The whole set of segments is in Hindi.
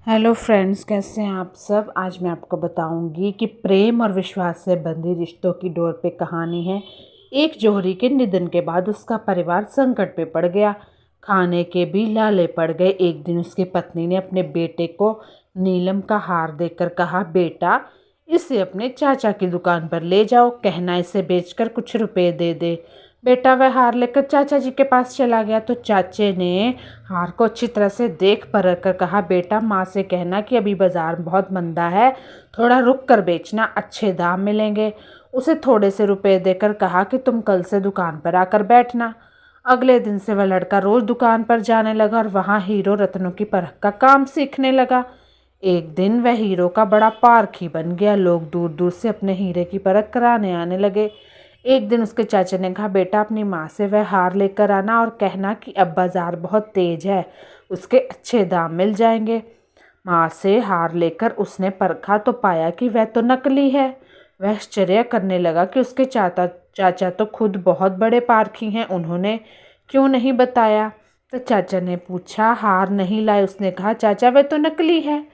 हेलो फ्रेंड्स, कैसे हैं आप सब। आज मैं आपको बताऊंगी कि प्रेम और विश्वास से बंधी रिश्तों की डोर पे कहानी है। एक जौहरी के निधन के बाद उसका परिवार संकट में पड़ गया। खाने के भी लाले पड़ गए। एक दिन उसकी पत्नी ने अपने बेटे को नीलम का हार देकर कहा, बेटा इसे अपने चाचा की दुकान पर ले जाओ, कहना इसे बेचकर कुछ रुपए दे दे। बेटा वह हार लेकर चाचा जी के पास चला गया तो चाचे ने हार को अच्छी तरह से देख परख कर कहा, बेटा माँ से कहना कि अभी बाजार बहुत मंदा है, थोड़ा रुक कर बेचना, अच्छे दाम मिलेंगे। उसे थोड़े से रुपए देकर कहा कि तुम कल से दुकान पर आकर बैठना। अगले दिन से वह लड़का रोज दुकान पर जाने लगा और वहाँ हीरो रत्नों की परख का काम सीखने लगा। एक दिन वह हीरो का बड़ा पारखी बन गया। लोग दूर दूर से अपने हीरे की परख कराने आने लगे। एक दिन उसके चाचा ने कहा, बेटा अपनी माँ से वह हार लेकर आना और कहना कि अब बाजार बहुत तेज है, उसके अच्छे दाम मिल जाएंगे। माँ से हार लेकर उसने परखा तो पाया कि वह तो नकली है। वह आश्चर्य करने लगा कि उसके चाचा तो खुद बहुत बड़े पारखी हैं, उन्होंने क्यों नहीं बताया। तो चाचा ने पूछा, हार नहीं लाए। उसने कहा, चाचा वह तो नकली है,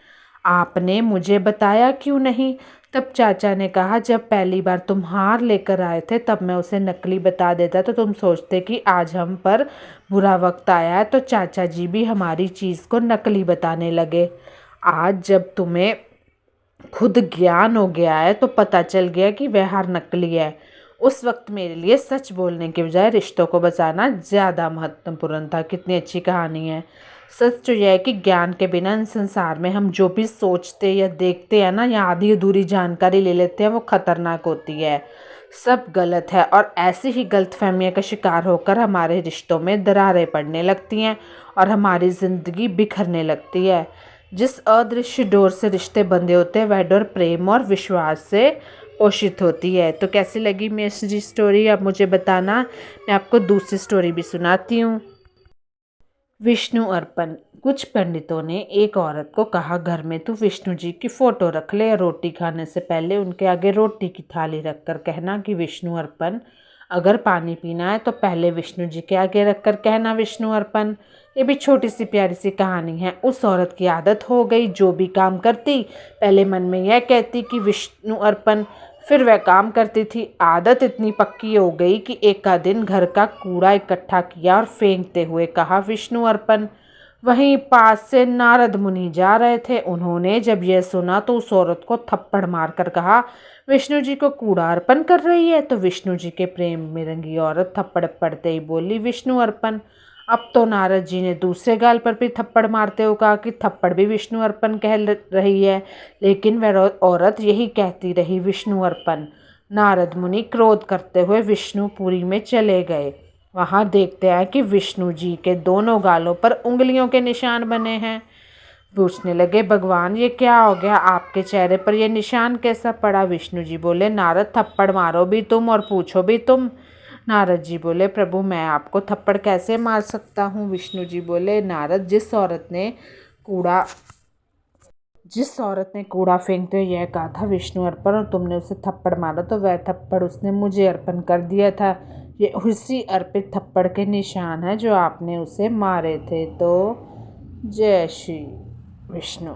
आपने मुझे बताया क्यों नहीं। तब चाचा ने कहा, जब पहली बार तुम हार लेकर आए थे तब मैं उसे नकली बता देता तो तुम सोचते कि आज हम पर बुरा वक्त आया है, तो चाचा जी भी हमारी चीज़ को नकली बताने लगे। आज जब तुम्हें खुद ज्ञान हो गया है तो पता चल गया कि वह हार नकली है। उस वक्त मेरे लिए सच बोलने के बजाय रिश्तों को बचाना ज़्यादा महत्वपूर्ण था। कितनी अच्छी कहानी है। सच तो यह है कि ज्ञान के बिना इस संसार में हम जो भी सोचते या देखते हैं ना, या आधी अधूरी जानकारी ले लेते हैं, वो खतरनाक होती है। सब गलत है और ऐसी ही गलतफहमियों का शिकार होकर हमारे रिश्तों में दरारें पड़ने लगती हैं और हमारी ज़िंदगी बिखरने लगती है। जिस अदृश्य डोर से रिश्ते बंधे होते हैं वह डोर प्रेम और विश्वास से पोषित होती है। तो कैसी लगी मेरी स्टोरी आप मुझे बताना। मैं आपको दूसरी स्टोरी भी सुनाती हूँ। विष्णु अर्पण। कुछ पंडितों ने एक औरत को कहा, घर में तू विष्णु जी की फोटो रख ले, रोटी खाने से पहले उनके आगे रोटी की थाली रखकर कहना कि विष्णु अर्पण। अगर पानी पीना है तो पहले विष्णु जी के आगे रखकर कहना विष्णु अर्पण। ये भी छोटी सी प्यारी सी कहानी है। उस औरत की आदत हो गई, जो भी काम करती पहले मन में यह कहती कि विष्णु अर्पण, फिर वह काम करती थी। आदत इतनी पक्की हो गई कि एक का दिन घर का कूड़ा इकट्ठा किया और फेंकते हुए कहा विष्णु अर्पण। वहीं पास से नारद मुनि जा रहे थे। उन्होंने जब यह सुना तो उस औरत को थप्पड़ मारकर कहा, विष्णु जी को कूड़ा अर्पण कर रही है। तो विष्णु जी के प्रेम में रंगी औरत थप्पड़ पड़ते ही बोली, विष्णु अर्पण। अब तो नारद जी ने दूसरे गाल पर भी थप्पड़ मारते हुए कहा कि थप्पड़ भी विष्णु अर्पण कह रही है, लेकिन वह औरत यही कहती रही विष्णु अर्पण। नारद मुनि क्रोध करते हुए विष्णुपुरी में चले गए। वहां देखते हैं कि विष्णु जी के दोनों गालों पर उंगलियों के निशान बने हैं। पूछने लगे, भगवान ये क्या हो गया, आपके चेहरे पर यह निशान कैसा पड़ा। विष्णु जी बोले, नारद थप्पड़ मारो भी तुम और पूछो भी तुम। नारद जी बोले, प्रभु मैं आपको थप्पड़ कैसे मार सकता हूँ। विष्णु जी बोले, नारद जिस औरत ने कूड़ा फेंकते हुए यह कहा था विष्णु अर्पण और तुमने उसे थप्पड़ मारा तो वह थप्पड़ उसने मुझे अर्पण कर दिया था। ये उसी अर्पित थप्पड़ के निशान है जो आपने उसे मारे थे। तो जय श्री विष्णु।